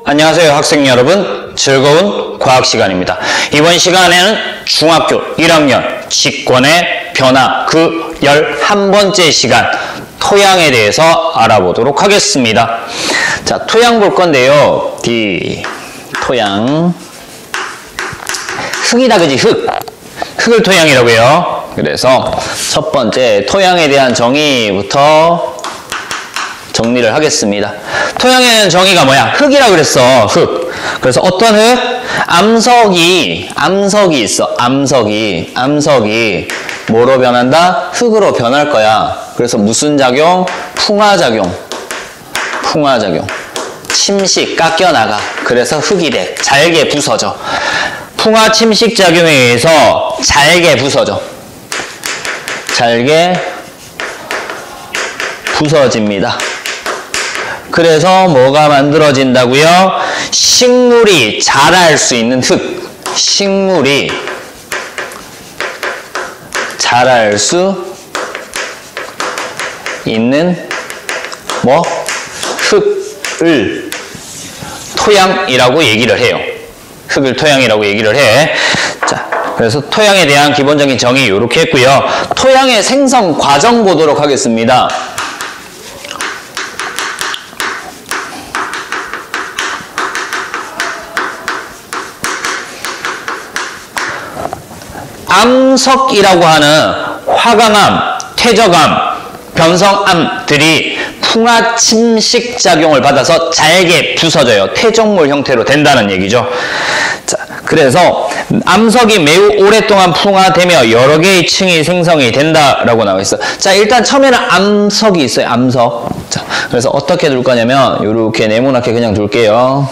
안녕하세요 학생 여러분, 즐거운 과학 시간입니다. 이번 시간에는 중학교 1학년 직권의 변화 그 11번째 시간 토양에 대해서 알아보도록 하겠습니다. 자, 토양 볼 건데요. 토양 흙이다, 그지? 흙을 토양이라고 해요. 그래서 첫 번째 토양에 대한 정의부터 정리를 하겠습니다. 토양에 대한 정의가 뭐야? 흙이라고 그랬어. 흙. 그래서 어떤 흙? 암석이 있어. 암석이 뭐로 변한다? 흙으로 변할 거야. 그래서 무슨 작용? 풍화작용. 침식, 깎여나가. 그래서 흙이 돼. 잘게 부서져. 풍화 침식 작용에 의해서 잘게 부서져. 잘게 부서집니다. 그래서 뭐가 만들어진다고요? 식물이 자랄 수 있는 흙. 식물이 자랄 수 있는 흙을 토양이라고 얘기를 해요. 흙을 토양이라고 얘기를 해. 자, 그래서 토양에 대한 기본적인 정의 이렇게 했고요. 토양의 생성 과정 보도록 하겠습니다. 암석이라고 하는 화강암, 퇴적암, 변성암들이 풍화 침식 작용을 받아서 잘게 부서져요. 퇴적물 형태로 된다는 얘기죠. 자, 그래서 암석이 매우 오랫동안 풍화되며 여러 개의 층이 생성이 된다라고 나와 있어. 자, 일단 처음에는 암석이 있어요. 암석. 자, 그래서 어떻게 둘 거냐면 이렇게 네모나게 그냥 둘게요.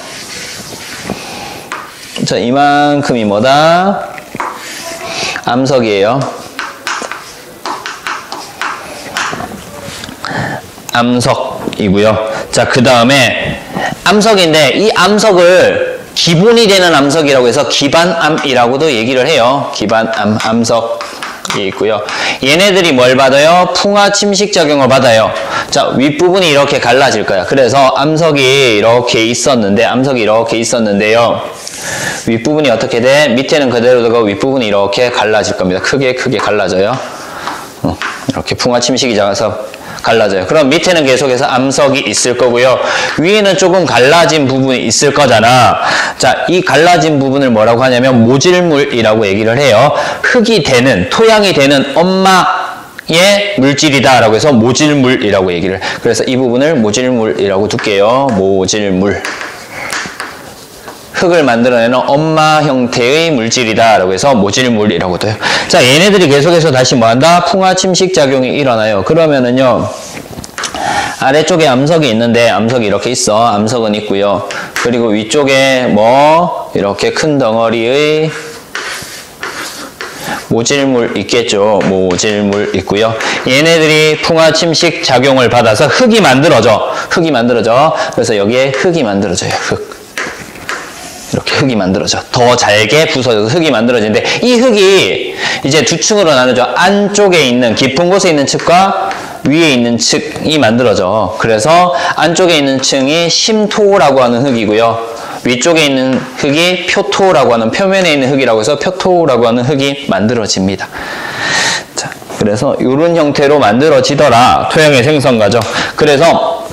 자, 이만큼이 뭐다? 암석이에요. 암석이고요. 자, 그 다음에 암석인데 이 암석을 기본이 되는 암석이라고 해서 기반암이라고도 얘기를 해요. 기반암, 암석이 있고요. 얘네들이 뭘 받아요? 풍화 침식 작용을 받아요. 자, 윗부분이 이렇게 갈라질 거야. 그래서 암석이 이렇게 있었는데요. 윗부분이 어떻게 돼? 밑에는 그대로 되고 윗부분이 이렇게 갈라질 겁니다. 크게 갈라져요. 이렇게 풍화 침식이 작아서 갈라져요. 그럼 밑에는 계속해서 암석이 있을 거고요. 위에는 조금 갈라진 부분이 있을 거잖아. 자, 이 갈라진 부분을 뭐라고 하냐면 모질물이라고 얘기를 해요. 흙이 되는, 토양이 되는 엄마의 물질이다 라고 해서 모질물이라고 얘기를 해. 그래서 이 부분을 모질물이라고 둘게요. 모질물. 흙을 만들어내는 엄마 형태의 물질이다 라고 해서 모질물이라고 돼요. 자, 얘네들이 계속해서 다시 뭐한다? 풍화 침식 작용이 일어나요. 그러면은요, 아래쪽에 암석이 있는데 암석이 이렇게 있어. 암석은 있고요. 그리고 위쪽에 이렇게 큰 덩어리의 모질물 있겠죠. 모질물 있고요. 얘네들이 풍화 침식 작용을 받아서 흙이 만들어져. 그래서 여기에 흙이 만들어져요. 이렇게 흙이 만들어져. 더 잘게 부서져서 흙이 만들어지는데 이 흙이 이제 두 층으로 나누죠. 안쪽에 있는 깊은 곳에 있는 층과 위에 있는 층이 만들어져. 그래서 안쪽에 있는 층이 심토라고 하는 흙이고요. 위쪽에 있는 흙이 표토라고 하는, 표면에 있는 흙이라고 해서 표토라고 하는 흙이 만들어집니다. 자, 그래서 이런 형태로 만들어지더라. 토양의 생성 과정. 그래서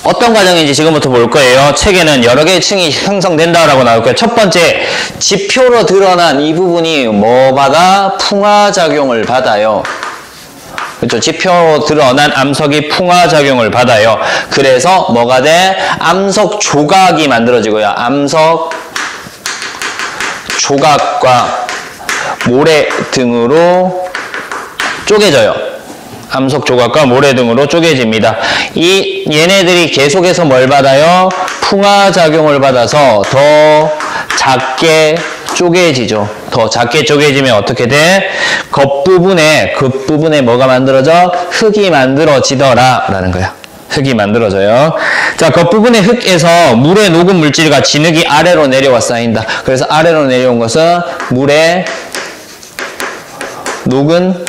어떤 과정인지 지금부터 볼 거예요. 책에는 여러 개의 층이 형성된다라고 나올 거예요. 첫 번째, 지표로 드러난 이 부분이 뭐 받아? 풍화작용을 받아요. 그렇죠? 지표로 드러난 암석이 풍화작용을 받아요. 그래서 뭐가 돼? 암석 조각이 만들어지고요. 암석 조각과 모래 등으로 쪼개져요. 암석 조각과 모래 등으로 쪼개집니다. 얘네들이 계속해서 뭘 받아요? 풍화작용을 받아서 더 작게 쪼개지죠. 더 작게 쪼개지면 어떻게 돼? 겉부분에 뭐가 만들어져? 흙이 만들어지더라 라는 거야. 흙이 만들어져요. 자, 겉부분의 흙에서 물에 녹은 물질과 진흙이 아래로 내려와 쌓인다. 그래서 아래로 내려온 것은 물에 녹은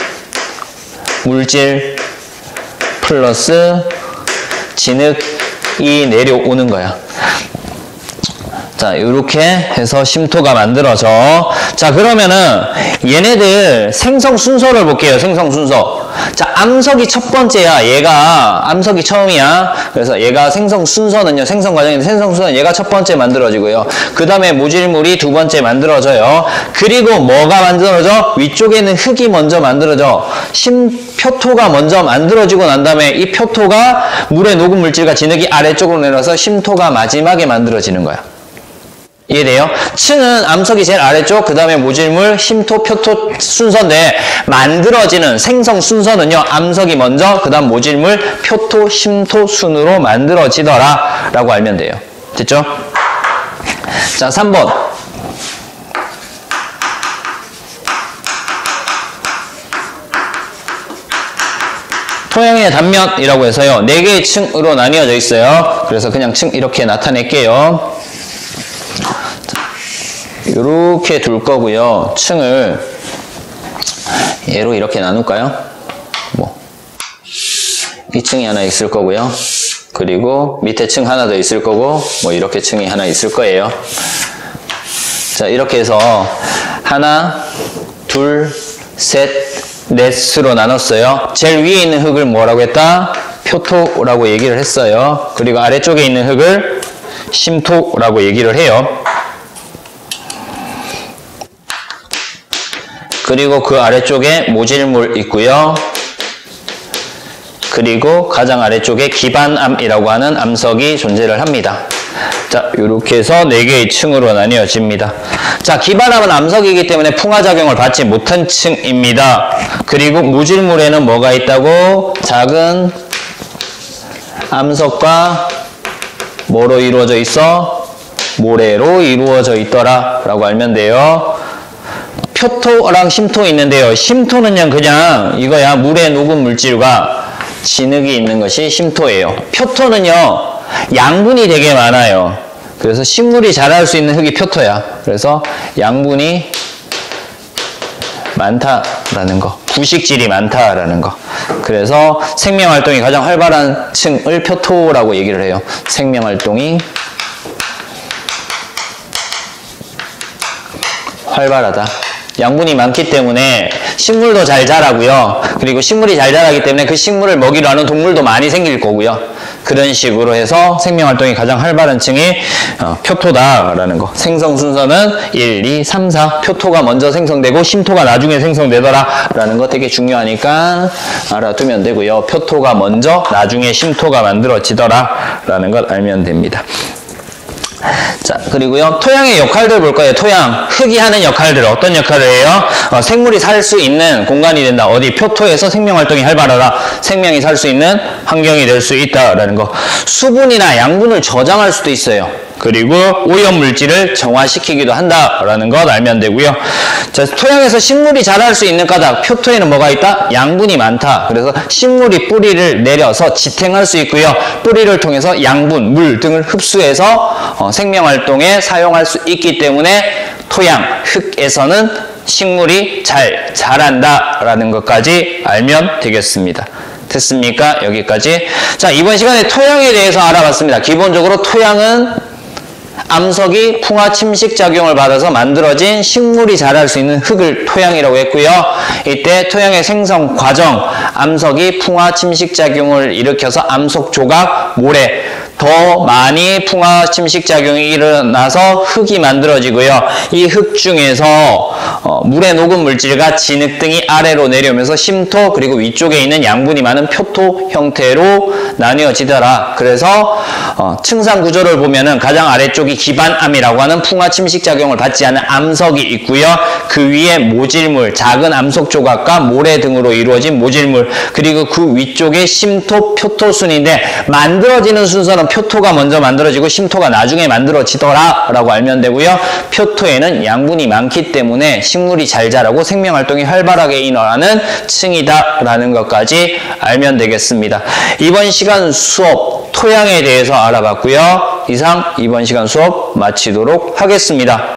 물질 플러스 진흙이 내려오는 거야. 자, 이렇게 해서 쉼토가 만들어져. 자, 그러면은 얘네들 생성 순서를 볼게요. 생성 순서. 자, 암석이 첫 번째야. 얘가 암석이 처음이야. 그래서 얘가 생성 순서는요. 생성 과정인데 생성 순서는 얘가 첫 번째 만들어지고요. 그 다음에 모질물이 두 번째 만들어져요. 그리고 뭐가 만들어져? 위쪽에 있는 흙이 먼저 만들어져. 표토가 먼저 만들어지고 난 다음에 이 표토가 물의 녹은 물질과 진흙이 아래쪽으로 내려서 쉼토가 마지막에 만들어지는 거야. 이해돼요? 층은 암석이 제일 아래쪽, 그 다음에 모질물, 쉼토, 표토 순서인데 만들어지는 생성 순서는요. 암석이 먼저, 그 다음 모질물, 표토, 쉼토 순으로 만들어지더라 라고 알면 돼요. 됐죠? 자, 3번. 토양의 단면이라고 해서요. 4개의 층으로 나뉘어져 있어요. 그래서 그냥 층 이렇게 나타낼게요. 이렇게 둘 거고요. 층을 얘로 이렇게 나눌까요? 이 층이 하나 있을 거고요. 그리고 밑에 층 하나 더 있을 거고 이렇게 층이 하나 있을 거예요. 자, 이렇게 해서 하나, 둘, 셋, 넷으로 나눴어요. 제일 위에 있는 흙을 뭐라고 했다? 표토라고 얘기를 했어요. 그리고 아래쪽에 있는 흙을 쉼토라고 얘기를 해요. 그리고 그 아래쪽에 모질물 있고요. 그리고 가장 아래쪽에 기반암이라고 하는 암석이 존재를 합니다. 자, 이렇게 해서 4개의 층으로 나뉘어집니다. 자, 기반암은 암석이기 때문에 풍화작용을 받지 못한 층입니다. 그리고 모질물에는 뭐가 있다고? 작은 암석과 뭐로 이루어져 있어? 모래로 이루어져 있더라 라고 알면 돼요. 표토랑 쉼토 있는데요. 쉼토는요, 그냥 이거야. 물에 녹은 물질과 진흙이 있는 것이 쉼토예요. 표토는요, 양분이 되게 많아요. 그래서 식물이 자랄 수 있는 흙이 표토야. 그래서 양분이 많다라는 거. 부식질이 많다라는 거. 그래서 생명활동이 가장 활발한 층을 표토라고 얘기를 해요. 생명활동이 활발하다. 양분이 많기 때문에 식물도 잘 자라고요. 그리고 식물이 잘 자라기 때문에 그 식물을 먹이로 하는 동물도 많이 생길 거고요. 그런 식으로 해서 생명활동이 가장 활발한 층이 표토다라는 거. 생성 순서는 1, 2, 3, 4. 표토가 먼저 생성되고 쉼토가 나중에 생성되더라라는 거 되게 중요하니까 알아두면 되고요. 표토가 먼저 나중에 쉼토가 만들어지더라라는 걸 알면 됩니다. 자, 그리고요, 토양의 역할들 볼 거예요. 토양, 흙이 하는 역할들, 어떤 역할을 해요? 생물이 살 수 있는 공간이 된다. 어디? 표토에서 생명활동이 활발하다. 생명이 살 수 있는 환경이 될 수 있다라는 거. 수분이나 양분을 저장할 수도 있어요. 그리고 오염물질을 정화시키기도 한다라는 것 알면 되고요. 자, 토양에서 식물이 자랄 수 있는 까닭, 표토에는 뭐가 있다? 양분이 많다. 그래서 식물이 뿌리를 내려서 지탱할 수 있고요. 뿌리를 통해서 양분, 물 등을 흡수해서 생명활동에 사용할 수 있기 때문에 토양, 흙에서는 식물이 잘 자란다라는 것까지 알면 되겠습니다. 됐습니까? 여기까지. 자, 이번 시간에 토양에 대해서 알아봤습니다. 기본적으로 토양은 암석이 풍화 침식 작용을 받아서 만들어진 식물이 자랄 수 있는 흙을 토양이라고 했고요. 이때 토양의 생성 과정, 암석이 풍화 침식 작용을 일으켜서 암석 조각, 모래, 더 많이 풍화 침식 작용이 일어나서 흙이 만들어지고요. 이 흙 중에서 물에 녹은 물질과 진흙 등이 아래로 내려오면서 쉼토, 그리고 위쪽에 있는 양분이 많은 표토 형태로 나뉘어지더라. 그래서 층상 구조를 보면은 가장 아래쪽이 기반암이라고 하는 풍화 침식 작용을 받지 않은 암석이 있고요. 그 위에 모질물, 작은 암석 조각과 모래 등으로 이루어진 모질물, 그리고 그 위쪽에 쉼토, 표토 순인데 만들어지는 순서는 표토가 먼저 만들어지고 쉼토가 나중에 만들어지더라 라고 알면 되고요. 표토에는 양분이 많기 때문에 식물이 잘 자라고 생명활동이 활발하게 일어나는 층이다 라는 것까지 알면 되겠습니다. 이번 시간 수업 토양에 대해서 알아봤고요. 이상 이번 시간 수업 마치도록 하겠습니다.